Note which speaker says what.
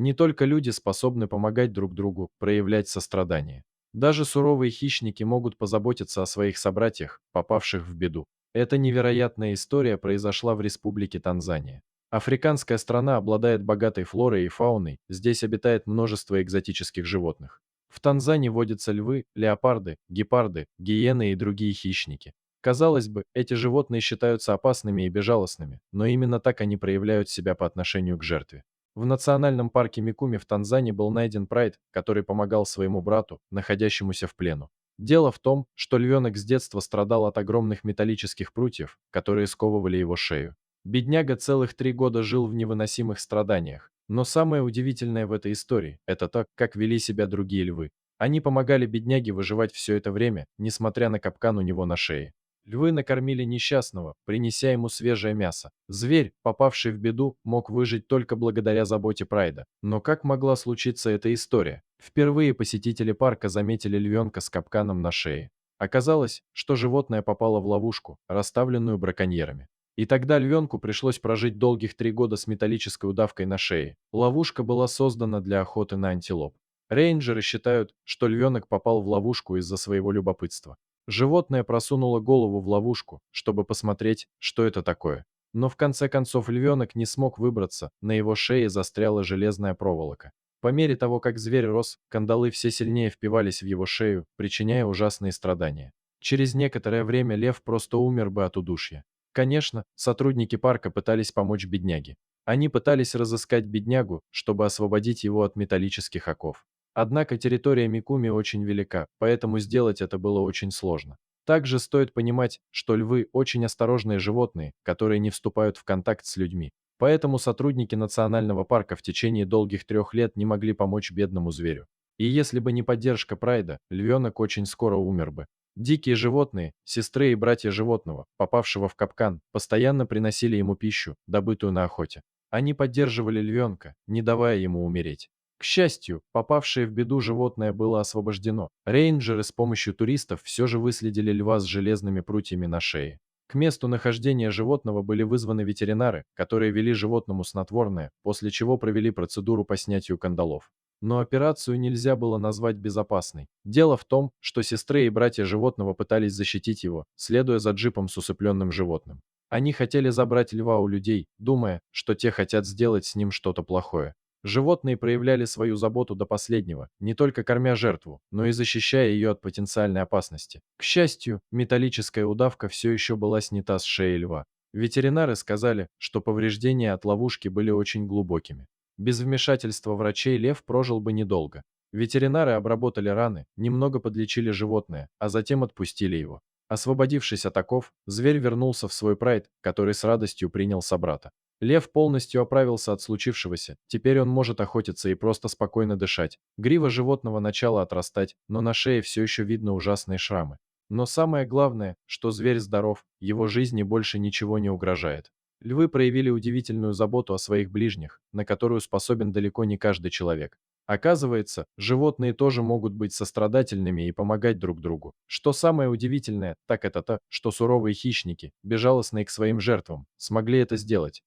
Speaker 1: Не только люди способны помогать друг другу, проявлять сострадание. Даже суровые хищники могут позаботиться о своих собратьях, попавших в беду. Эта невероятная история произошла в Республике Танзания. Африканская страна обладает богатой флорой и фауной, здесь обитает множество экзотических животных. В Танзании водятся львы, леопарды, гепарды, гиены и другие хищники. Казалось бы, эти животные считаются опасными и безжалостными, но именно так они проявляют себя по отношению к жертве. В национальном парке Микуми в Танзании был найден прайд, который помогал своему брату, находящемуся в плену. Дело в том, что львенок с детства страдал от огромных металлических прутьев, которые сковывали его шею. Бедняга целых 3 года жил в невыносимых страданиях. Но самое удивительное в этой истории – это то, как вели себя другие львы. Они помогали бедняге выживать все это время, несмотря на капкан у него на шее. Львы накормили несчастного, принеся ему свежее мясо. Зверь, попавший в беду, мог выжить только благодаря заботе Прайда. Но как могла случиться эта история? Впервые посетители парка заметили львенка с капканом на шее. Оказалось, что животное попало в ловушку, расставленную браконьерами. И тогда львенку пришлось прожить долгих 3 года с металлической удавкой на шее. Ловушка была создана для охоты на антилоп. Рейнджеры считают, что львенок попал в ловушку из-за своего любопытства. Животное просунуло голову в ловушку, чтобы посмотреть, что это такое. Но в конце концов львенок не смог выбраться, на его шее застряла железная проволока. По мере того, как зверь рос, кандалы все сильнее впивались в его шею, причиняя ужасные страдания. Через некоторое время лев просто умер бы от удушья. Конечно, сотрудники парка пытались помочь бедняге. Они пытались разыскать беднягу, чтобы освободить его от металлических оков. Однако территория Микуми очень велика, поэтому сделать это было очень сложно. Также стоит понимать, что львы очень осторожные животные, которые не вступают в контакт с людьми. Поэтому сотрудники национального парка в течение долгих 3 лет не могли помочь бедному зверю. И если бы не поддержка Прайда, львенок очень скоро умер бы. Дикие животные, сестры и братья животного, попавшего в капкан, постоянно приносили ему пищу, добытую на охоте. Они поддерживали львенка, не давая ему умереть. К счастью, попавшее в беду животное было освобождено. Рейнджеры с помощью туристов все же выследили льва с железными прутьями на шее. К месту нахождения животного были вызваны ветеринары, которые ввели животному снотворное, после чего провели процедуру по снятию кандалов. Но операцию нельзя было назвать безопасной. Дело в том, что сестры и братья животного пытались защитить его, следуя за джипом с усыпленным животным. Они хотели забрать льва у людей, думая, что те хотят сделать с ним что-то плохое. Животные проявляли свою заботу до последнего, не только кормя жертву, но и защищая ее от потенциальной опасности. К счастью, металлическая удавка все еще была снята с шеи льва. Ветеринары сказали, что повреждения от ловушки были очень глубокими. Без вмешательства врачей лев прожил бы недолго. Ветеринары обработали раны, немного подлечили животное, а затем отпустили его. Освободившись от оков, зверь вернулся в свой прайд, который с радостью принял собрата. Лев полностью оправился от случившегося, теперь он может охотиться и просто спокойно дышать. Грива животного начала отрастать, но на шее все еще видно ужасные шрамы. Но самое главное, что зверь здоров, его жизни больше ничего не угрожает. Львы проявили удивительную заботу о своих ближних, на которую способен далеко не каждый человек. Оказывается, животные тоже могут быть сострадательными и помогать друг другу. Что самое удивительное, так это то, что суровые хищники, безжалостные к своим жертвам, смогли это сделать.